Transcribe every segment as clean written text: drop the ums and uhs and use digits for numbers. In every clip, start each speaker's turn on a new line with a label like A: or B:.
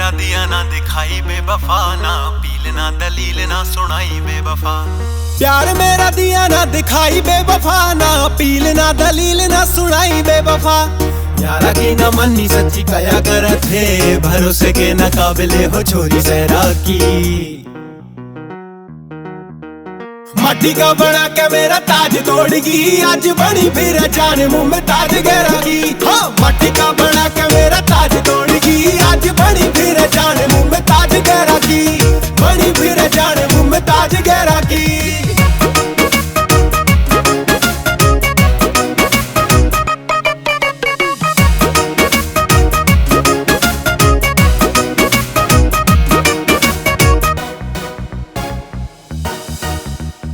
A: मेरा दिया ना दिखाई बेवफा, ना पील ना दलील ना सुनाई बेवफा।
B: प्यार मेरा दिया ना दिखाई बेवफा, ना पील ना दलील ना सुनाई बेवफा। यारा की न मन्नी सच्ची कया कर थे, भरोसे के न काबिले हो छोरी सहरा की। माटी का बना के मेरा ताज तोड़गी, आज बनी फिर जान मुंह में ताज गहरा की। हाँ, माटी का बना के मेरा ताज तोड़गी, आज बनी फिर जान मुंह में ताज गहरा की। बनी फिर जान मुंह में ताज गहरा की।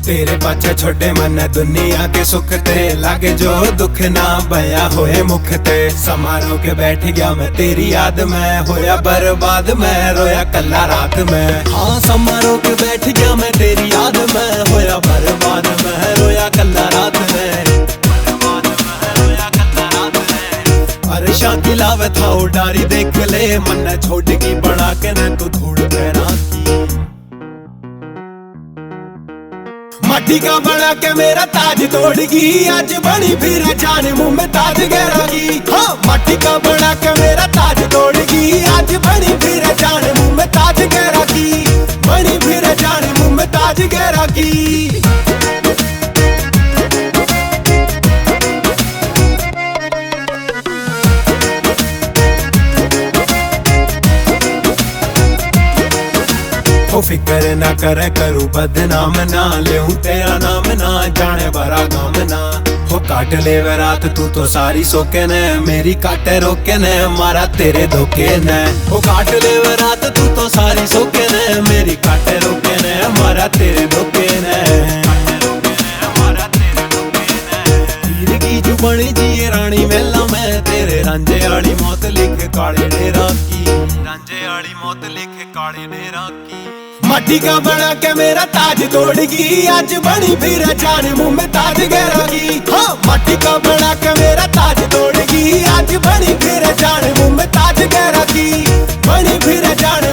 B: तेरे पाछे छोटे मन दुनिया के सुख ते, लागे जो दुख ना बया होए मुख ते। समारोह के बैठ गया मैं तेरी याद में, होया बर्बाद मैं रोया कल्ला रात में। हाँ, समारोह के बैठ गया मैं तेरी याद में, होया बर्बाद मैं रोया कल्ला रात में। अरे शांति लावे था उडारी देख ले, मन छोड़ की बना के न तू धूड़ गहरा की। माटी का बना के मेरा ताज तोड़गी, आज बनी फिर जान मुंह में ताज गहरा की। हाँ, माटी का बना के मेरा ताज तोड़गी, आज बनी फिर जान मुंह में ताज गहरा की। बनी फिर जान मुंह में ताज गहरा की। फिक्र ना करे करूँ बदनाम ना, लेऊं तेरा नाम ना जाने बरा गम ना। हो काट ले वे रात तू तो सारी सोके ने, मेरी काटे रोके ने मारा तेरे धोखे ने। हो काट ले वे रात तू तो सारी सोके ने, मेरी काटे रोके ने मारा तेरे धोखे ने। हीर की जुबानी जी रानी मेला में, तेरे रांझे आली मौत लिख काले डेरा की। रांझे आली मौत लिख काले डेरा की। माटी का बना के मेरा ताज तोड़गी, आज बनी फिर जान मुंह में ताज गहरा की। हाँ, माटी का बना के मेरा ताज तोड़गी, आज बनी फिर जान मुंह में ताज गहरा की। बनी फिर जान